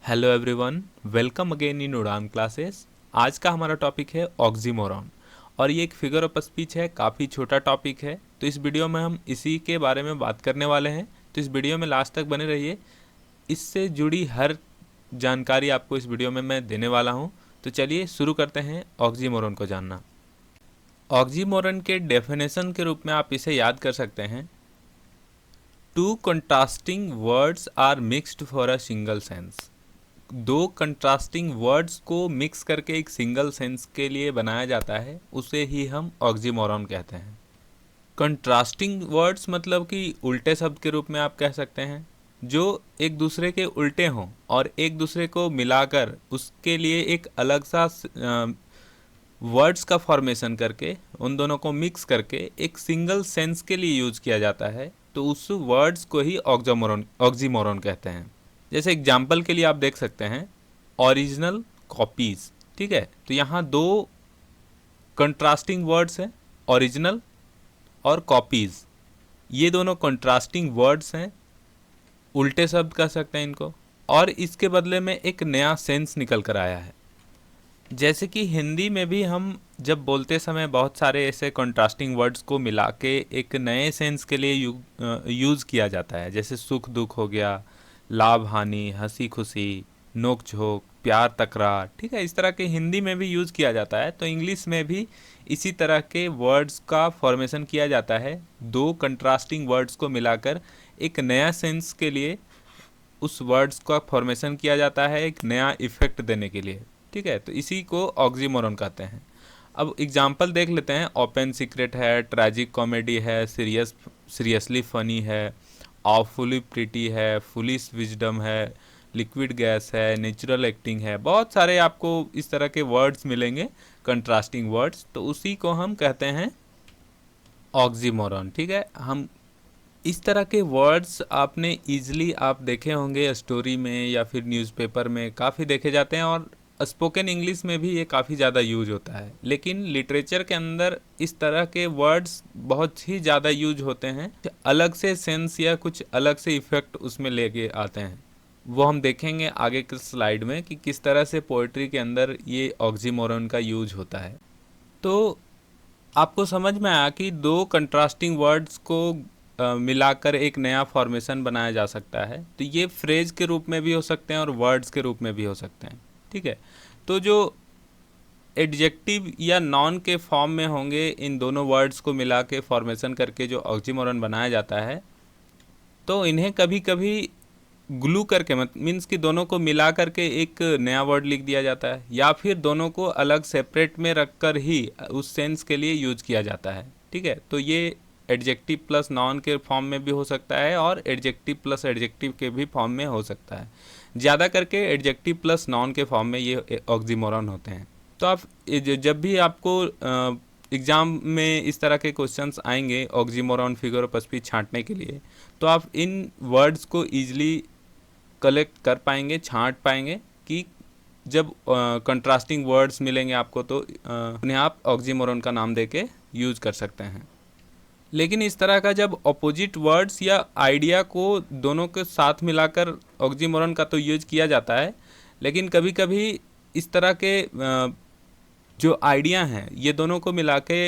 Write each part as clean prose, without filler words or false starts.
Hello everyone, welcome again in उड़ान classes. आज का हमारा टॉपिक है ऑक्सीमोरॉन और ये एक फिगर ऑफ स्पीच है। काफ़ी छोटा टॉपिक है, तो इस वीडियो में हम इसी के बारे में बात करने वाले हैं। तो इस वीडियो में लास्ट तक बने रहिए, इससे जुड़ी हर जानकारी आपको इस वीडियो में मैं देने वाला हूँ। तो चलिए शुरू करते हैं ऑक्सीमोरॉन को जानना। ऑक्सीमोरॉन के डेफिनेशन के रूप में आप इसे याद कर सकते हैं, two contrasting words are mixed for a single sense. दो कंट्रास्टिंग वर्ड्स को मिक्स करके एक सिंगल सेंस के लिए बनाया जाता है, उसे ही हम ऑक्सीमोरॉन कहते हैं। कंट्रास्टिंग वर्ड्स मतलब कि उल्टे शब्द के रूप में आप कह सकते हैं, जो एक दूसरे के उल्टे हों और एक दूसरे को मिलाकर उसके लिए एक अलग सा वर्ड्स का फॉर्मेशन करके उन दोनों को मिक्स करके एक सिंगल सेंस के लिए यूज किया जाता है। तो उस वर्ड्स को ही ऑक्सीमोरॉन कहते हैं। जैसे एग्जाम्पल के लिए आप देख सकते हैं ओरिजिनल, कॉपीज। ठीक है, तो यहाँ दो कंट्रास्टिंग वर्ड्स हैं, ओरिजिनल और कॉपीज। ये दोनों कंट्रास्टिंग वर्ड्स हैं, उल्टे शब्द कह सकते हैं इनको, और इसके बदले में एक नया सेंस निकल कर आया है। जैसे कि हिंदी में भी हम जब बोलते समय बहुत सारे ऐसे कंट्रास्टिंग वर्ड्स को मिला के एक नए सेंस के लिए यूज़ किया जाता है। जैसे सुख दुख हो गया, लाभ हानि, हंसी खुशी, नोक झोंक, प्यार तकरार। ठीक है, इस तरह के हिंदी में भी यूज़ किया जाता है। तो इंग्लिश में भी इसी तरह के वर्ड्स का फॉर्मेशन किया जाता है। दो कंट्रास्टिंग वर्ड्स को मिलाकर एक नया सेंस के लिए उस वर्ड्स का फॉर्मेशन किया जाता है, एक नया इफेक्ट देने के लिए। ठीक है, तो इसी को ऑक्सीमोरॉन कहते हैं। अब एग्जाम्पल देख लेते हैं। ओपन सीक्रेट है, ट्रैजिक कॉमेडी है, सीरियसली फनी है, ऑफुली प्रिटी है, फुलिश विजडम है, लिक्विड गैस है, नेचुरल एक्टिंग है। बहुत सारे आपको इस तरह के वर्ड्स मिलेंगे, कंट्रास्टिंग वर्ड्स। तो उसी को हम कहते हैं ऑक्सीमोरॉन। ठीक है, हम इस तरह के वर्ड्स आपने ईजिली आप देखे होंगे स्टोरी में या फिर न्यूज़पेपर में, काफ़ी देखे जाते हैं। और स्पोकन इंग्लिश में भी ये काफ़ी ज़्यादा यूज होता है। लेकिन लिटरेचर के अंदर इस तरह के वर्ड्स बहुत ही ज़्यादा यूज होते हैं, अलग से सेंस या कुछ अलग से इफेक्ट उसमें लेके आते हैं। वो हम देखेंगे आगे के स्लाइड में कि किस तरह से पोइट्री के अंदर ये ऑक्सीमोरॉन का यूज होता है। तो आपको समझ में आया कि दो कंट्रास्टिंग वर्ड्स को मिलाकर एक नया फॉर्मेशन बनाया जा सकता है। तो ये फ्रेज के रूप में भी हो सकते हैं और वर्ड्स के रूप में भी हो सकते हैं। ठीक है, तो जो एडजेक्टिव या नॉन के फॉर्म में होंगे, इन दोनों वर्ड्स को मिला के फॉर्मेशन करके जो ऑक्सीमोरॉन बनाया जाता है, तो इन्हें कभी कभी ग्लू करके मीन्स कि दोनों को मिला करके एक नया वर्ड लिख दिया जाता है, या फिर दोनों को अलग सेपरेट में रखकर ही उस सेंस के लिए यूज किया जाता है। ठीक है, तो ये एडजेक्टिव प्लस नॉन के फॉर्म में भी हो सकता है और एडजेक्टिव प्लस एडजेक्टिव के भी फॉर्म में हो सकता है। ज़्यादा करके एडजेक्टिव प्लस नॉन के फॉर्म में ये ऑक्सीमोरॉन होते हैं। तो आप जब भी आपको एग्ज़ाम में इस तरह के क्वेश्चंस आएंगे ऑक्सीमोरॉन, फिगर ऑफ स्पीच छांटने के लिए, तो आप इन वर्ड्स को ईजिली कलेक्ट कर पाएंगे, छांट पाएंगे कि जब कंट्रास्टिंग वर्ड्स मिलेंगे आपको तो उन्हें आप ऑक्सीमोरॉन का नाम देके यूज कर सकते हैं। लेकिन इस तरह का जब अपोजिट वर्ड्स या आइडिया को दोनों के साथ मिलाकर ऑक्सीमोरॉन का तो यूज किया जाता है, लेकिन कभी कभी इस तरह के जो आइडिया हैं ये दोनों को मिला के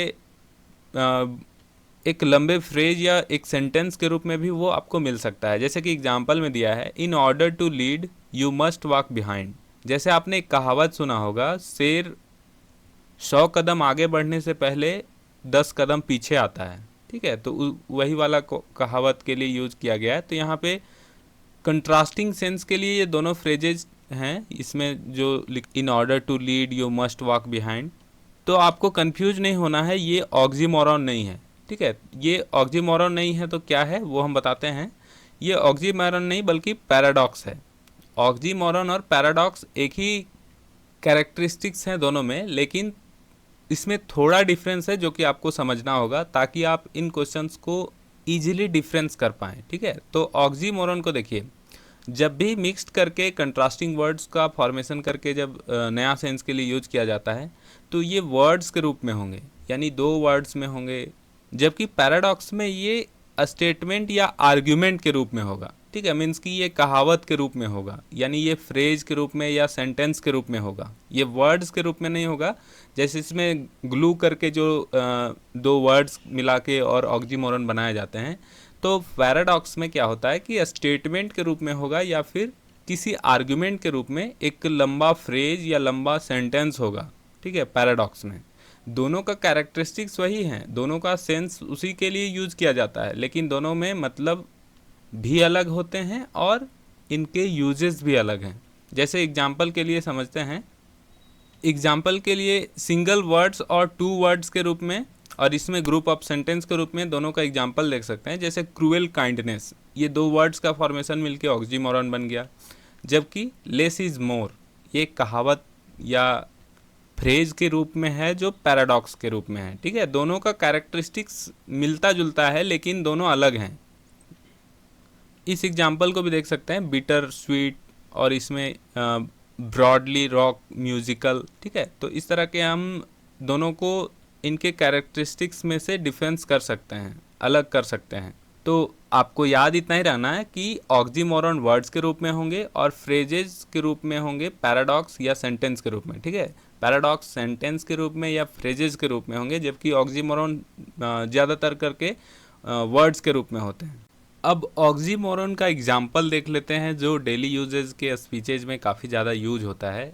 एक लंबे फ्रेज या एक सेंटेंस के रूप में भी वो आपको मिल सकता है। जैसे कि एग्जाम्पल में दिया है, in order to lead you must walk behind. जैसे आपने एक कहावत सुना होगा, शेर 100 कदम आगे बढ़ने से पहले 10 कदम पीछे आता है। ठीक है, तो वही वाला कहावत के लिए यूज किया गया है। तो यहाँ पे कंट्रास्टिंग सेंस के लिए ये दोनों फ्रेजेज हैं। इसमें जो in order to lead you must walk behind, तो आपको कंफ्यूज नहीं होना है, ये ऑक्सीमोरॉन नहीं है। ठीक है, ये ऑक्सीमोरॉन नहीं है तो क्या है वो हम बताते हैं। ये ऑक्सीमोरॉन नहीं बल्कि पैराडॉक्स है। ऑक्सीमोरॉन और पैराडॉक्स एक ही कैरेक्टरिस्टिक्स हैं दोनों में, लेकिन इसमें थोड़ा डिफरेंस है जो कि आपको समझना होगा ताकि आप इन क्वेश्चंस को इजीली डिफरेंस कर पाएँ। ठीक है, तो ऑक्सीमोरॉन को देखिए, जब भी मिक्स्ड करके कंट्रास्टिंग वर्ड्स का फॉर्मेशन करके जब नया सेंस के लिए यूज किया जाता है तो ये वर्ड्स के रूप में होंगे, यानी दो वर्ड्स में होंगे। जबकि पैराडॉक्स में ये स्टेटमेंट या आर्ग्यूमेंट के रूप में होगा। ठीक है, मीन्स कि ये कहावत के रूप में होगा, यानी ये फ्रेज के रूप में या सेंटेंस के रूप में होगा, ये वर्ड्स के रूप में नहीं होगा। जैसे इसमें ग्लू करके जो दो वर्ड्स मिला के और ऑक्सीमोरन बनाए जाते हैं, तो पैराडॉक्स में क्या होता है कि स्टेटमेंट के रूप में होगा या फिर किसी आर्गुमेंट के रूप में एक लंबा फ्रेज या लंबा सेंटेंस होगा। ठीक है, पैराडॉक्स में दोनों का कैरेक्टरिस्टिक्स वही हैं, दोनों का सेंस उसी के लिए यूज किया जाता है, लेकिन दोनों में मतलब भी अलग होते हैं और इनके यूजेस भी अलग हैं। जैसे एग्जाम्पल के लिए समझते हैं, एग्जाम्पल के लिए सिंगल वर्ड्स और टू वर्ड्स के रूप में और इसमें ग्रुप ऑफ सेंटेंस के रूप में दोनों का एग्जाम्पल देख सकते हैं। जैसे क्रूएल काइंडनेस, ये दो वर्ड्स का फॉर्मेशन मिलके ऑक्सीमोरन बन गया, जबकि लेस इज मोर ये कहावत या फ्रेज के रूप में है जो पैराडॉक्स के रूप में है। ठीक है, दोनों का कैरेक्टरिस्टिक्स मिलता जुलता है लेकिन दोनों अलग हैं। इस एग्जाम्पल को भी देख सकते हैं, बिटर स्वीट, और इसमें ब्रॉडली रॉक म्यूजिकल। ठीक है, तो इस तरह के हम दोनों को इनके कैरेक्टरिस्टिक्स में से डिफरेंस कर सकते हैं, अलग कर सकते हैं। तो आपको याद इतना ही रहना है कि ऑक्सीमोरन वर्ड्स के रूप में होंगे और फ्रेजेस के रूप में होंगे पैराडॉक्स या सेंटेंस के रूप में। ठीक है, पैराडॉक्स सेंटेंस के रूप में या फ्रेजेस के रूप में होंगे, जबकि ऑक्सीमोरन ज़्यादातर करके वर्ड्स के रूप में होते हैं। अब ऑक्सीमोरन का एग्जाम्पल देख लेते हैं जो डेली यूजेस के स्पीचेज में काफ़ी ज़्यादा यूज होता है।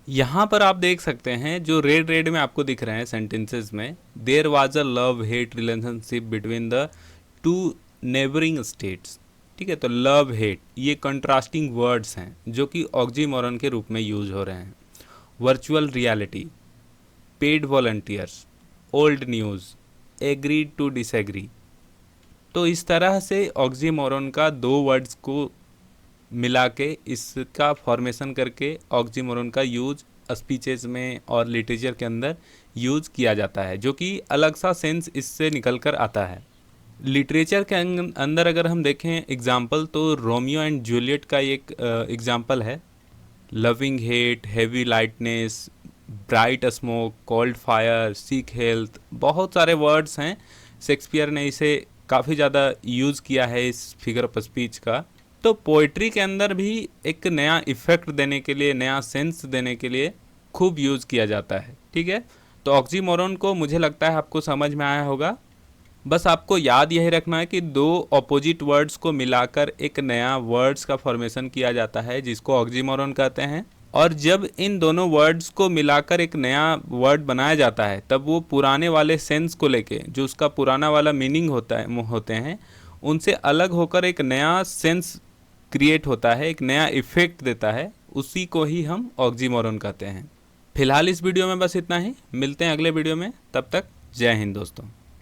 यहाँ पर आप देख सकते हैं जो रेड रेड में आपको दिख रहे हैं सेंटेंसेस में, there was a love hate relationship between the two neighbouring states. ठीक है, तो लव हेट ये कंट्रास्टिंग वर्ड्स हैं जो कि ऑक्सीमोरन के रूप में यूज हो रहे हैं। Virtual reality, paid volunteers, old news, agreed to disagree. तो इस तरह से ऑक्सीमोरन का दो वर्ड्स को मिला के इसका फॉर्मेशन करके ऑक्सीमोरन का यूज स्पीचेस में और लिटरेचर के अंदर यूज किया जाता है, जो कि अलग सा सेंस इससे निकल कर आता है। लिटरेचर के अंदर अगर हम देखें एग्जाम्पल, तो रोमियो एंड जूलियट का एक एग्जाम्पल है, loving hate, heavy lightness, bright smoke, cold fire, seek health. बहुत सारे वर्ड्स हैं, शेक्सपियर ने इसे काफ़ी ज़्यादा यूज़ किया है इस फिगर ऑफ स्पीच का। तो पोइट्री के अंदर भी एक नया इफ़ेक्ट देने के लिए, नया सेंस देने के लिए खूब यूज़ किया जाता है। ठीक है, तो ऑक्सीमोरन को मुझे लगता है आपको समझ में आया होगा। बस आपको याद यही रखना है कि दो ऑपोजिट वर्ड्स को मिलाकर एक नया वर्ड्स का फॉर्मेशन किया जाता है जिसको ऑक्सीमोरन कहते हैं, और जब इन दोनों वर्ड्स को मिलाकर एक नया वर्ड बनाया जाता है तब वो पुराने वाले सेंस को लेके, जो उसका पुराना वाला मीनिंग होते हैं, उनसे अलग होकर एक नया सेंस क्रिएट होता है, एक नया इफेक्ट देता है, उसी को ही हम ऑक्सीमोरन कहते हैं। फिलहाल इस वीडियो में बस इतना ही, मिलते हैं अगले वीडियो में, तब तक जय हिंद दोस्तों।